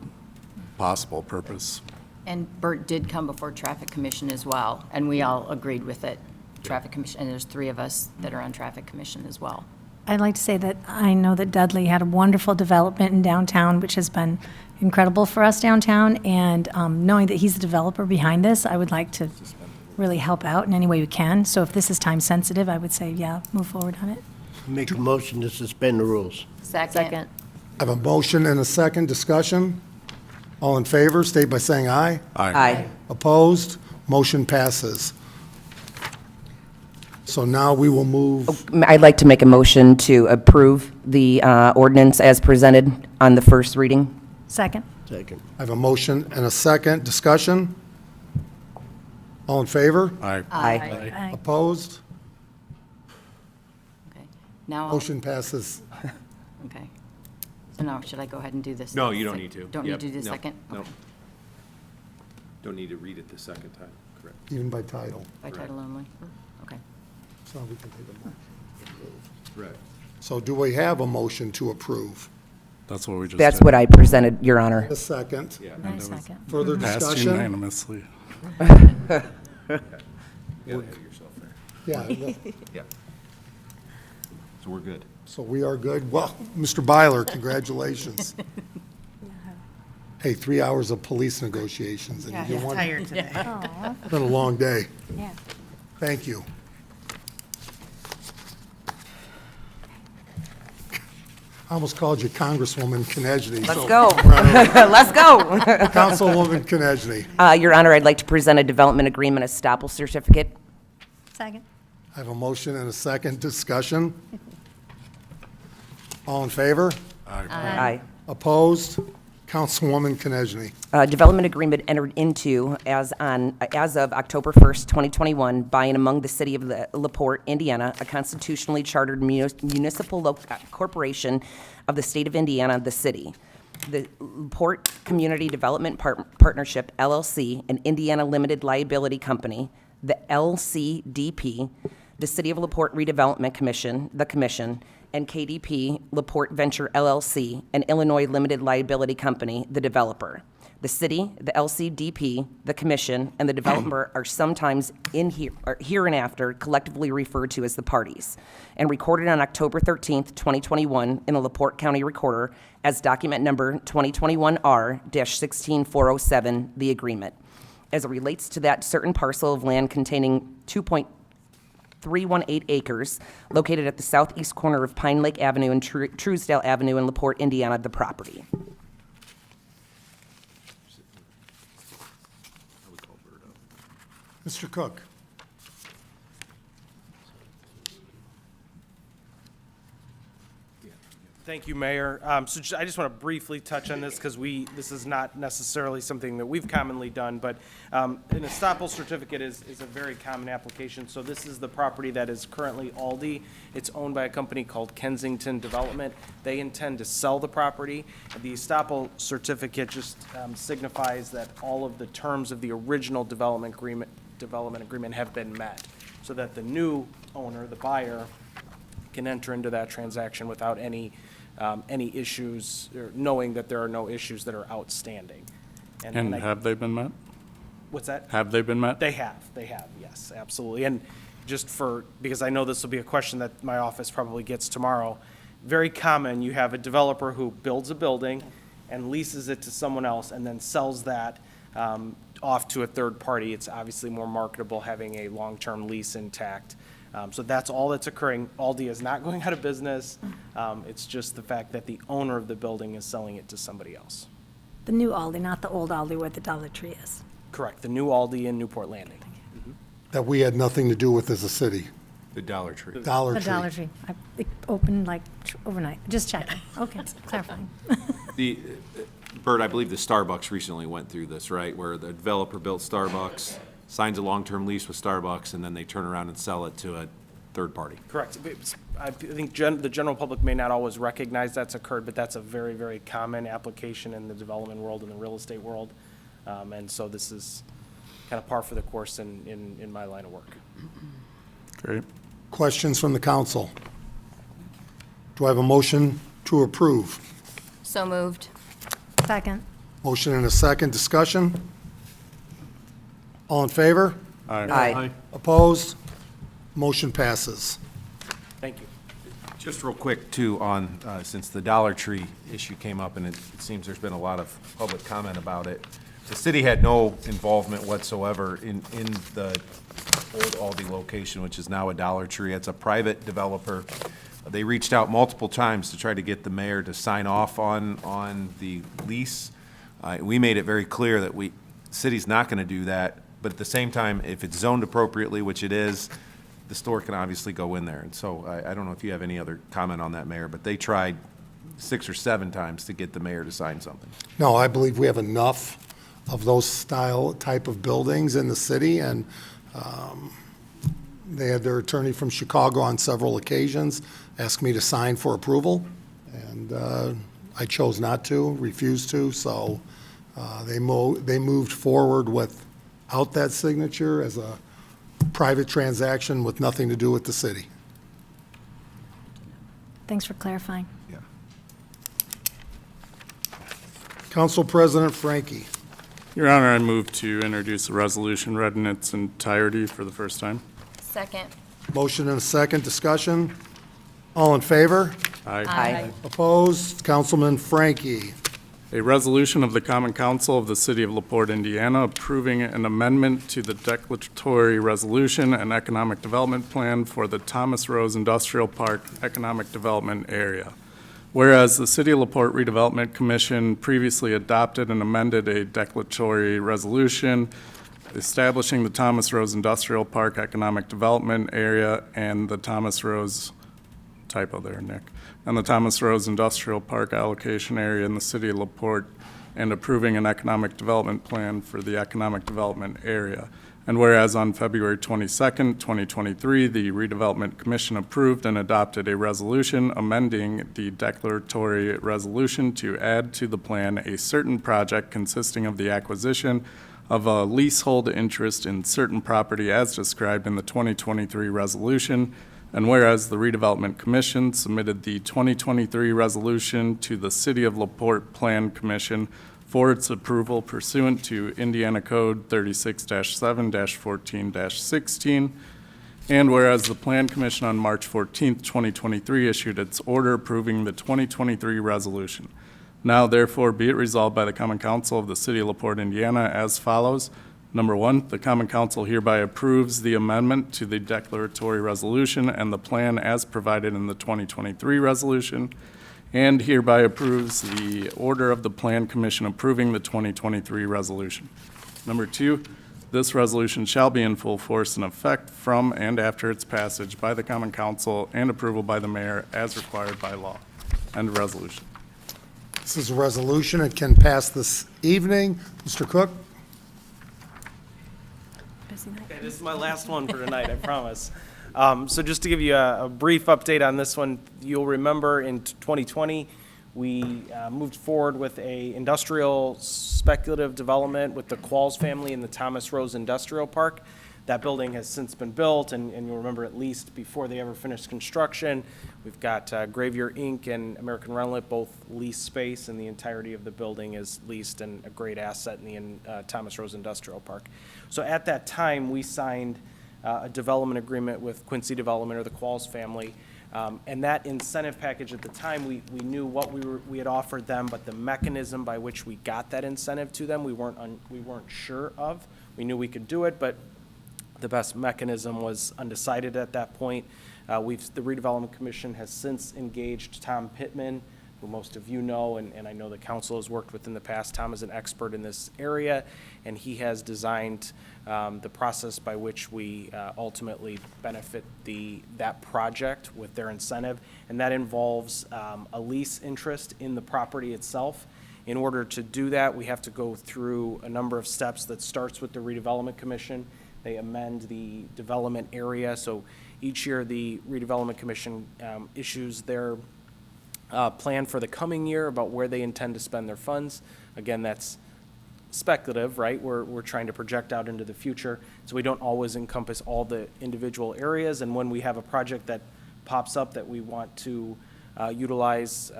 Speaker 7: possible purpose.
Speaker 9: And Bert did come before Traffic Commission as well, and we all agreed with it. Traffic Commission, and there's 3 of us that are on Traffic Commission as well.
Speaker 10: I'd like to say that I know that Dudley had a wonderful development in downtown, which has been incredible for us downtown, and knowing that he's the developer behind this, I would like to really help out in any way we can. So if this is time sensitive, I would say, yeah, move forward on it.
Speaker 2: Make a motion to suspend the rules.
Speaker 9: Second.
Speaker 1: I have a motion and a second. Discussion? All in favor, state by saying aye.
Speaker 12: Aye.
Speaker 1: Opposed? Motion passes. So now we will move,
Speaker 12: I'd like to make a motion to approve the ordinance as presented on the first reading.
Speaker 10: Second.
Speaker 2: Second.
Speaker 1: I have a motion and a second. Discussion? All in favor?
Speaker 7: Aye.
Speaker 12: Aye.
Speaker 10: Aye.
Speaker 1: Opposed?
Speaker 9: Now,
Speaker 1: Motion passes.
Speaker 9: okay. So now, should I go ahead and do this?
Speaker 4: No, you don't need to.
Speaker 9: Don't need
Speaker 4: Yep.
Speaker 9: to do the
Speaker 4: No,
Speaker 9: second?
Speaker 4: no.
Speaker 9: Okay.
Speaker 4: Don't need to read it the second time, correct.
Speaker 1: Even by title.
Speaker 9: By title only? Okay.
Speaker 1: So we can take a motion.
Speaker 4: Right.
Speaker 1: So do we have a motion to approve?
Speaker 7: That's what we just
Speaker 12: That's
Speaker 7: did.
Speaker 12: what I presented, Your Honor.
Speaker 1: A second.
Speaker 4: Yeah.
Speaker 10: Nice second.
Speaker 1: Further
Speaker 7: Passed
Speaker 1: discussion?
Speaker 7: unanimously.
Speaker 4: You gotta have yourself there.
Speaker 1: Yeah,
Speaker 4: Yeah. So we're good.
Speaker 1: so we are good. Well, Mr. Byler, congratulations. Hey, 3 hours of police negotiations. And
Speaker 3: Yeah,
Speaker 1: you
Speaker 3: he's
Speaker 1: won.
Speaker 3: tired today.
Speaker 1: It's been a long day.
Speaker 10: Yeah.
Speaker 1: Thank you. I almost called you Congresswoman Knežny.
Speaker 12: Let's
Speaker 1: so-
Speaker 12: go. Let's go.
Speaker 1: Councilwoman Knežny.
Speaker 12: Your Honor, I'd like to present a development agreement estoppel certificate.
Speaker 10: Second.
Speaker 1: I have a motion and a second discussion. All in favor?
Speaker 12: Aye.
Speaker 1: Opposed? Councilwoman Knežny.
Speaker 12: Development agreement entered into as of October 1st, 2021, by and among the city of LaPorte, Indiana, a constitutionally chartered municipal corporation of the state of Indiana, the city. The LaPorte Community Development Partnership, LLC, an Indiana limited liability company, the LCDP, the City of LaPorte Redevelopment Commission, the Commission, and KDP LaPorte Venture LLC, an Illinois limited liability company, the developer. The city, the LCDP, the commission, and the developer are sometimes hereinafter collectively referred to as the parties, and recorded on October 13th, 2021, in the LaPorte County Recorder as document number 2021R-16407, the agreement. As it relates to that certain parcel of land containing 2.318 acres, located at the southeast corner of Pine Lake Avenue and Truesdale Avenue in LaPorte, Indiana, the property.
Speaker 1: Mr. Cook.
Speaker 15: Thank you, Mayor. I just want to briefly touch on this because this is not necessarily something that we've commonly done, but an estoppel certificate is a very common application. So this is the property that is currently Aldi. It's owned by a company called Kensington Development. They intend to sell the property. The estoppel certificate just signifies that all of the terms of the original development agreement have been met, so that the new owner, the buyer, can enter into that transaction without any issues, or knowing that there are no issues that are outstanding.
Speaker 7: And have they been met?
Speaker 15: What's that?
Speaker 7: Have they been met?
Speaker 15: They have, yes, absolutely. And just because I know this will be a question that my office probably gets tomorrow, very common, you have a developer who builds a building and leases it to someone else and then sells that off to a third party. It's obviously more marketable having a long-term lease intact. So that's all that's occurring. Aldi is not going out of business. It's just the fact that the owner of the building is selling it to somebody else.
Speaker 10: The new Aldi, not the old Aldi where the Dollar Tree is.
Speaker 15: Correct, the new Aldi in Newport Landing.
Speaker 1: That we had nothing to do with as a city.
Speaker 4: The Dollar Tree.
Speaker 1: Dollar
Speaker 10: The
Speaker 1: Tree.
Speaker 10: Dollar Tree. It opened like overnight. Just checking. Okay, clarifying.
Speaker 4: The, Bert, I believe the Starbucks recently went through this, right? Where the developer built Starbucks, signs a long-term lease with Starbucks, and then they turn around and sell it to a third party.
Speaker 15: Correct. I think the general public may not always recognize that's occurred, but that's a very, very common application in the development world and the real estate world. And so this is kind of par for the course in my line of work.
Speaker 7: Great.
Speaker 1: Questions from the council? Do I have a motion to approve?
Speaker 9: So moved.
Speaker 10: Second.
Speaker 1: Motion and a second. Discussion? All in favor?
Speaker 12: Aye.
Speaker 1: Opposed? Motion passes.
Speaker 15: Thank you.
Speaker 4: Just real quick, too, on, since the Dollar Tree issue came up, and it seems there's been a lot of public comment about it, the city had no involvement whatsoever in the old Aldi location, which is now a Dollar Tree. It's a private developer. They reached out multiple times to try to get the mayor to sign off on the lease. We made it very clear that the city's not going to do that, but at the same time, if it's zoned appropriately, which it is, the store can obviously go in there. And so I don't know if you have any other comment on that, Mayor, but they tried 6 or 7 times to get the mayor to sign something.
Speaker 1: No, I believe we have enough of those type of buildings in the city, and They had their attorney from Chicago on several occasions ask me to sign for approval, and I chose not to, refused to, so they moved forward without that signature as a private transaction with nothing to do with the city.
Speaker 10: Thanks for clarifying.
Speaker 1: Council President Frankie.
Speaker 7: Your Honor, I move to introduce the resolution read in its entirety for the first time.
Speaker 9: Second.
Speaker 1: Motion and a second, discussion. All in favor?
Speaker 12: Aye.
Speaker 1: Opposed? Councilman Frankie.
Speaker 7: A resolution of the Common Council of the City of LaPorte, Indiana, approving an amendment to the declaratory resolution and economic development plan for the Thomas Rose Industrial Park Economic Development Area. Whereas the City of LaPorte Redevelopment Commission previously adopted and amended a declaratory resolution establishing the Thomas Rose Industrial Park Economic Development Area and the Thomas Rose, typo there, Nick, and the Thomas Rose Industrial Park allocation area in the City of LaPorte, and approving an economic development plan for the economic development area. And whereas on February 22nd, 2023, the Redevelopment Commission approved and adopted a resolution amending the declaratory resolution to add to the plan a certain project consisting of the acquisition of a leasehold interest in certain property as described in the 2023 resolution. And whereas the Redevelopment Commission submitted the 2023 resolution to the City of LaPorte Plan Commission for its approval pursuant to Indiana Code 36-7-14-16. And whereas the Plan Commission on March 14th, 2023 issued its order approving the 2023 resolution. Now therefore be it resolved by the Common Council of the City of LaPorte, Indiana as follows. Number one, the Common Council hereby approves the amendment to the declaratory resolution and the plan as provided in the 2023 resolution, and hereby approves the order of the Plan Commission approving the 2023 resolution. Number two, this resolution shall be in full force and effect from and after its passage by the Common Council and approval by the mayor as required by law. End of resolution.
Speaker 1: This is a resolution. It can pass this evening. Mr. Cook?
Speaker 15: Okay, this is my last one for tonight, I promise. So just to give you a brief update on this one, you'll remember in 2020, we moved forward with a industrial speculative development with the Qualls family in the Thomas Rose Industrial Park. That building has since been built, and you'll remember at least before they ever finished construction, we've got Gravier Inc. and American Rental both lease space, and the entirety of the building is leased and a great asset in the Thomas Rose Industrial Park. So at that time, we signed a development agreement with Quincy Development or the Qualls family, and that incentive package at the time, we knew what we had offered them, but the mechanism by which we got that incentive to them, we weren't sure of. We knew we could do it, but the best mechanism was undecided at that point. The Redevelopment Commission has since engaged Tom Pittman, who most of you know, and I know the council has worked with in the past. Tom is an expert in this area, and he has designed the process by which we ultimately benefit that project with their incentive, and that involves a lease interest in the property itself. In order to do that, we have to go through a number of steps that starts with the Redevelopment Commission. They amend the development area, so each year the Redevelopment Commission issues their plan for the coming year about where they intend to spend their funds. Again, that's speculative, right? We're trying to project out into the future, so we don't always encompass all the individual areas, and when we have a project that pops up that we want to utilize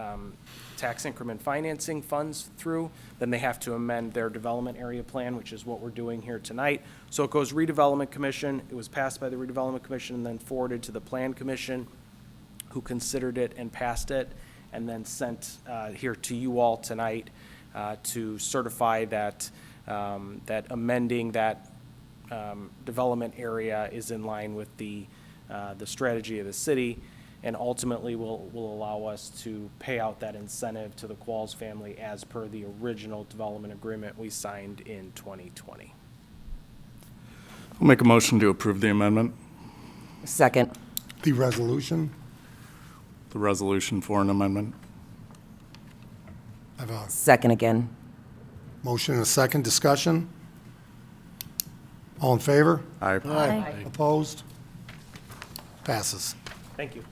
Speaker 15: tax increment financing funds through, then they have to amend their development area plan, which is what we're doing here tonight. So it goes Redevelopment Commission, it was passed by the Redevelopment Commission and then forwarded to the Plan Commission, who considered it and passed it, and then sent here to you all tonight to certify that that amending that development area is in line with the strategy of the city, and ultimately will allow us to pay out that incentive to the Qualls family as per the original development agreement we signed in 2020.
Speaker 7: I'll make a motion to approve the amendment.
Speaker 12: Second.
Speaker 1: The resolution.
Speaker 7: The resolution for an amendment.
Speaker 1: I have a
Speaker 12: Second again.
Speaker 1: motion and a second, discussion. All in favor?
Speaker 7: Aye.
Speaker 10: Aye.
Speaker 1: Opposed? Passes.
Speaker 15: Thank you.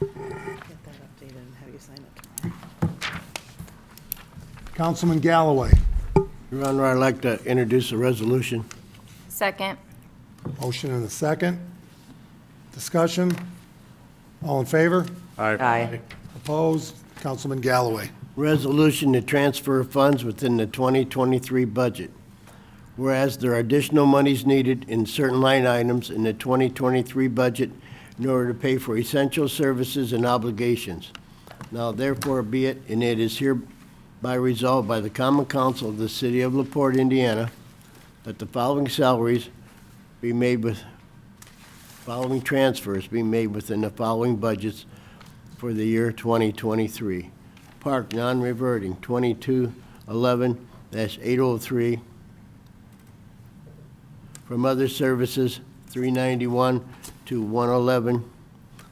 Speaker 3: Get that updated and have you sign it tomorrow.
Speaker 1: Councilman Galloway.
Speaker 2: Your Honor, I'd like to introduce a resolution.
Speaker 9: Second.
Speaker 1: Motion and a second. Discussion. All in favor?
Speaker 12: Aye.
Speaker 1: Opposed? Councilman Galloway.
Speaker 2: Resolution to transfer funds within the 2023 budget. Whereas there are additional monies needed in certain line items in the 2023 budget in order to pay for essential services and obligations. Now therefore be it, and it is hereby resolved by the Common Council of the City of LaPorte, Indiana, that the following salaries be made with, following transfers be made within the following budgets for the year 2023. Park non-reverting, 2211-803. From other services, 391 to 111.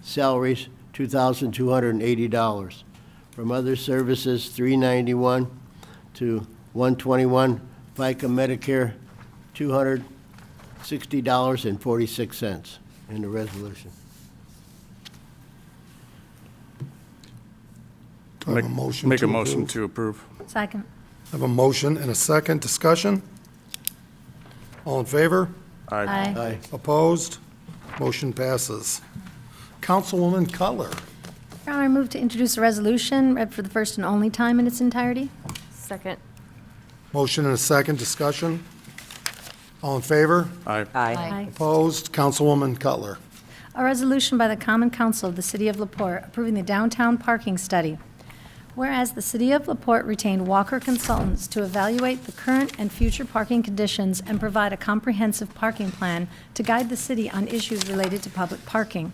Speaker 2: Salaries, $2,280. From other services, 391 to 121. FICA Medicare, $260.46 in the resolution.
Speaker 1: Do I have a motion
Speaker 7: Make
Speaker 1: to
Speaker 7: a motion
Speaker 1: approve?
Speaker 7: to approve.
Speaker 10: Second.
Speaker 1: I have a motion and a second. Discussion. All in favor?
Speaker 10: Aye.
Speaker 2: Aye.
Speaker 1: Opposed? Motion passes. Councilwoman Cutler.
Speaker 10: Your Honor, I move to introduce a resolution read for the first and only time in its entirety.
Speaker 11: Second.
Speaker 1: Motion and a second. Discussion. All in favor?
Speaker 7: Aye.
Speaker 10: Aye.
Speaker 1: Opposed? Councilwoman Cutler.
Speaker 10: A resolution by the Common Council of the City of LaPorte approving the downtown parking study. Whereas the City of LaPorte retained Walker Consultants to evaluate the current and future parking conditions and provide a comprehensive parking plan to guide the city on issues related to public parking.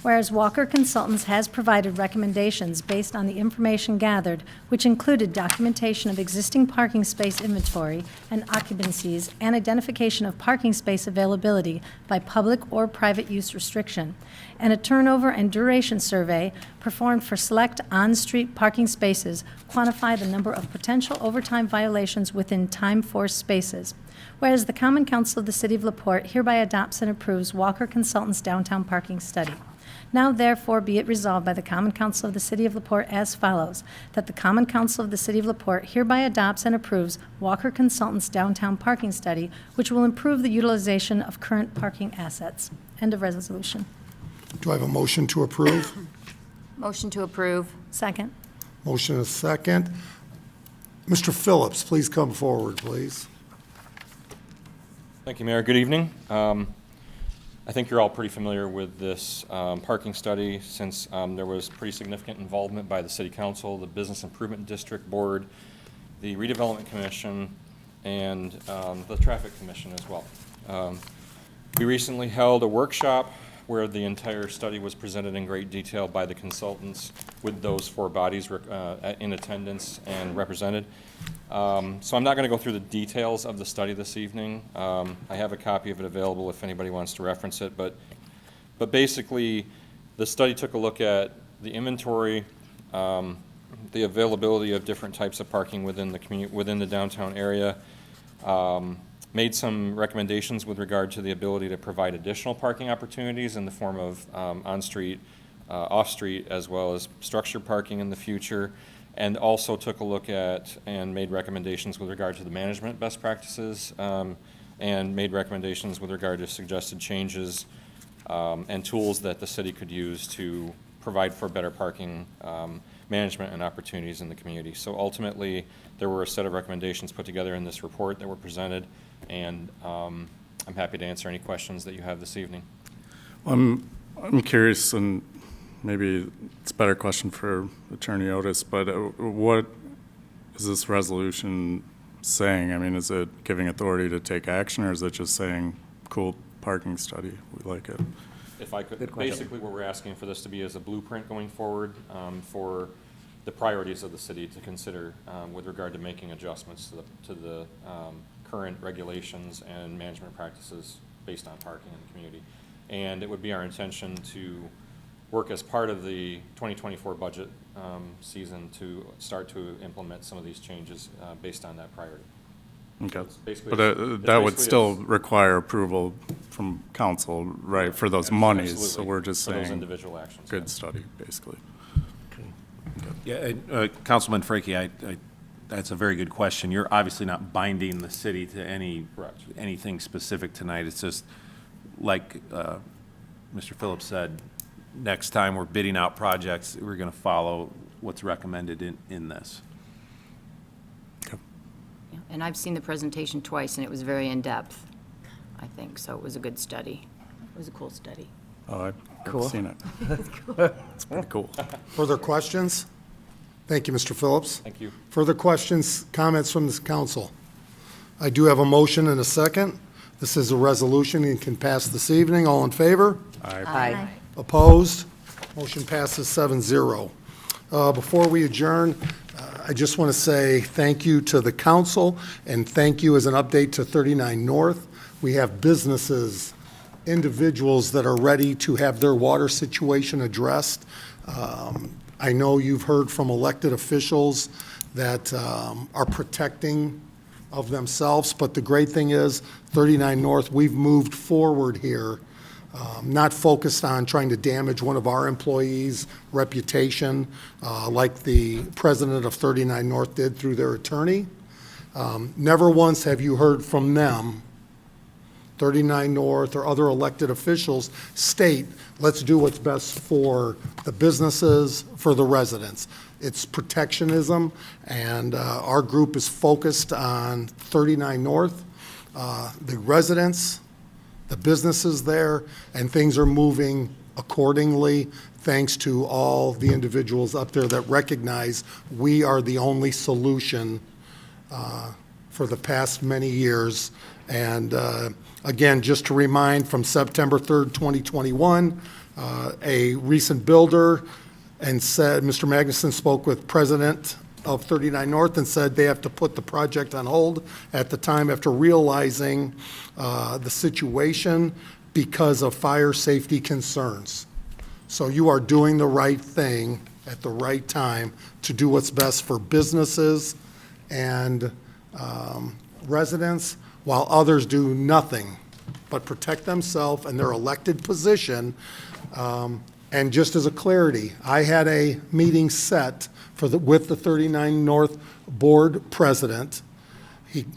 Speaker 10: Whereas Walker Consultants has provided recommendations based on the information gathered, which included documentation of existing parking space inventory and occupancies and identification of parking space availability by public or private use restriction, and a turnover and duration survey performed for select on-street parking spaces quantify the number of potential overtime violations within time-forced spaces. Whereas the Common Council of the City of LaPorte hereby adopts and approves Walker Consultants' downtown parking study. Now therefore be it resolved by the Common Council of the City of LaPorte as follows, that the Common Council of the City of LaPorte hereby adopts and approves Walker Consultants' downtown parking study, which will improve the utilization of current parking assets. End of resolution.
Speaker 1: Do I have a motion to approve?
Speaker 9: Motion to approve.
Speaker 10: Second.
Speaker 1: Motion and a second. Mr. Phillips, please come forward, please.
Speaker 16: Thank you, Mayor. Good evening. I think you're all pretty familiar with this parking study since there was pretty significant involvement by the City Council, the Business Improvement District Board, the Redevelopment Commission, and the Traffic Commission as well. We recently held a workshop where the entire study was presented in great detail by the consultants with those four bodies in attendance and represented. So I'm not going to go through the details of the study this evening. I have a copy of it available if anybody wants to reference it, but basically the study took a look at the inventory, the availability of different types of parking within the downtown area, made some recommendations with regard to the ability to provide additional parking opportunities in the form of on-street, off-street, as well as structured parking in the future, and also took a look at and made recommendations with regard to the management best practices, and made recommendations with regard to suggested changes and tools that the city could use to provide for better parking management and opportunities in the community. So ultimately, there were a set of recommendations put together in this report that were presented, and I'm happy to answer any questions that you have this evening.
Speaker 7: I'm curious, and maybe it's a better question for Attorney Otis, but what is this resolution saying? I mean, is it giving authority to take action, or is it just saying, cool parking study, we like it?
Speaker 16: If I could, basically what we're asking for this to be is a blueprint going forward for the priorities of the city to consider with regard to making adjustments to the current regulations and management practices based on parking in the community. And it would be our intention to work as part of the 2024 budget season to start to implement some of these changes based on that priority.
Speaker 7: Okay.
Speaker 16: basically-
Speaker 7: But
Speaker 16: it's
Speaker 7: that would
Speaker 16: basically
Speaker 7: still require approval from council, right, for those monies? So
Speaker 16: Absolutely,
Speaker 7: we're just
Speaker 16: for those
Speaker 7: saying,
Speaker 16: individual actions,
Speaker 7: good
Speaker 16: yeah.
Speaker 7: study, basically.
Speaker 4: Yeah, and, Councilman Frankie, that's a very good question. You're obviously not binding the city to anything specific tonight. It's just, like Mr. Phillips said, next time we're bidding out projects, we're going to follow what's recommended in this.
Speaker 9: And I've seen the presentation twice, and it was very in-depth, I think, so it was a good study. It was a cool study.
Speaker 7: Oh, I've
Speaker 12: Cool.
Speaker 7: seen it. It's pretty cool.
Speaker 1: Further questions? Thank you, Mr. Phillips.
Speaker 16: Thank you.
Speaker 1: Further questions, comments from the council? I do have a motion and a second. This is a resolution and can pass this evening. All in favor?
Speaker 12: Aye.
Speaker 1: Opposed? Motion passes 7-0. Before we adjourn, I just want to say thank you to the council, and thank you as an update to 39 North. We have businesses, individuals that are ready to have their water situation addressed. I know you've heard from elected officials that are protecting of themselves, but the great thing is, 39 North, we've moved forward here, not focused on trying to damage one of our employees' reputation, like the president of 39 North did through their attorney. Never once have you heard from them, 39 North or other elected officials, state, let's do what's best for the businesses, for the residents. It's protectionism, and our group is focused on 39 North, the residents, the businesses there, and things are moving accordingly, thanks to all the individuals up there that recognize we are the only solution for the past many years. And again, just to remind, from September 3rd, 2021, a recent builder and said, Mr. Magnuson spoke with President of 39 North and said they have to put the project on hold at the time after realizing the situation because of fire safety concerns. So you are doing the right thing at the right time to do what's best for businesses and residents, while others do nothing but protect themselves and their elected position. And just as a clarity, I had a meeting set with the 39 North Board President.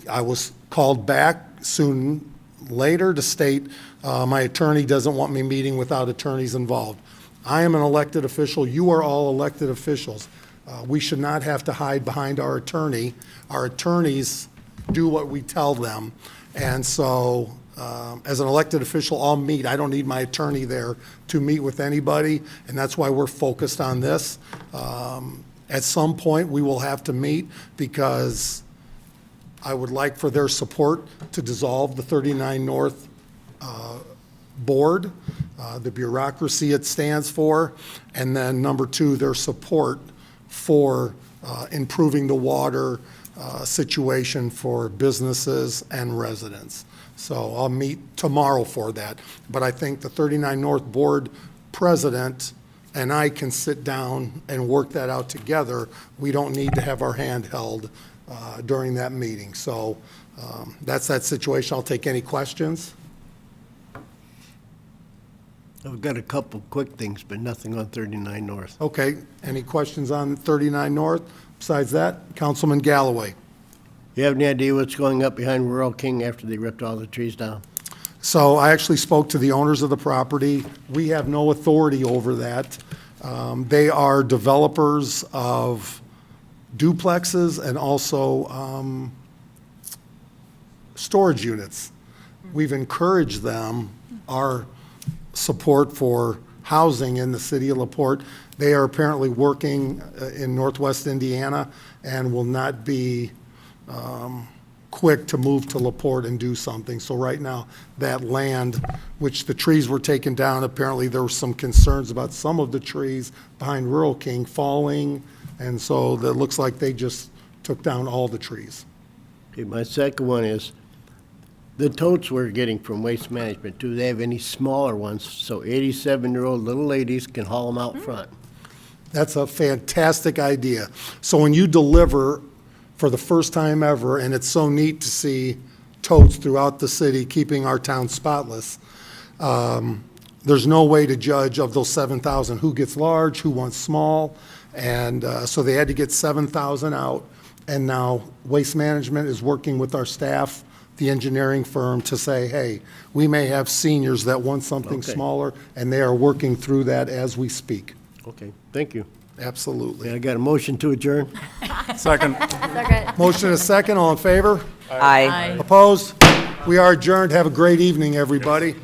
Speaker 1: I was called back soon later to state my attorney doesn't want me meeting without attorneys involved. I am an elected official. You are all elected officials. We should not have to hide behind our attorney. Our attorneys do what we tell them. And so as an elected official, I'll meet. I don't need my attorney there to meet with anybody, and that's why we're focused on this. At some point, we will have to meet because I would like for their support to dissolve the 39 North board, the bureaucracy it stands for, and then number two, their support for improving the water situation for businesses and residents. So I'll meet tomorrow for that. But I think the 39 North Board President and I can sit down and work that out together. We don't need to have our hand held during that meeting. So that's that situation. I'll take any questions.
Speaker 2: I've got a couple quick things, but nothing on 39 North.
Speaker 1: Okay, any questions on 39 North? Besides that, Councilman Galloway.
Speaker 2: You have any idea what's going up behind Rural King after they ripped all the trees down?
Speaker 1: So I actually spoke to the owners of the property. We have no authority over that. They are developers of duplexes and also storage units. We've encouraged them, our support for housing in the city of LaPorte. They are apparently working in Northwest Indiana and will not be quick to move to LaPorte and do something. So right now, that land, which the trees were taken down, apparently there were some concerns about some of the trees behind Rural King falling, and so that looks like they just took down all the trees.
Speaker 2: Okay, my second one is, the totes we're getting from Waste Management, do they have any smaller ones so 87-year-old little ladies can haul them out front?
Speaker 1: That's a fantastic idea. So when you deliver for the first time ever, and it's so neat to see totes throughout the city keeping our town spotless. There's no way to judge of those 7,000 who gets large, who wants small, and so they had to get 7,000 out. And now Waste Management is working with our staff, the engineering firm, to say, hey, we may have seniors that want something
Speaker 2: Okay.
Speaker 1: smaller, and they are working through that as we speak.
Speaker 2: Okay, thank you.
Speaker 1: Absolutely.
Speaker 2: I got a motion to adjourn?
Speaker 7: Second.
Speaker 1: Motion is second, all in favor?
Speaker 12: Aye.
Speaker 1: Opposed? We are adjourned. Have a great evening, everybody.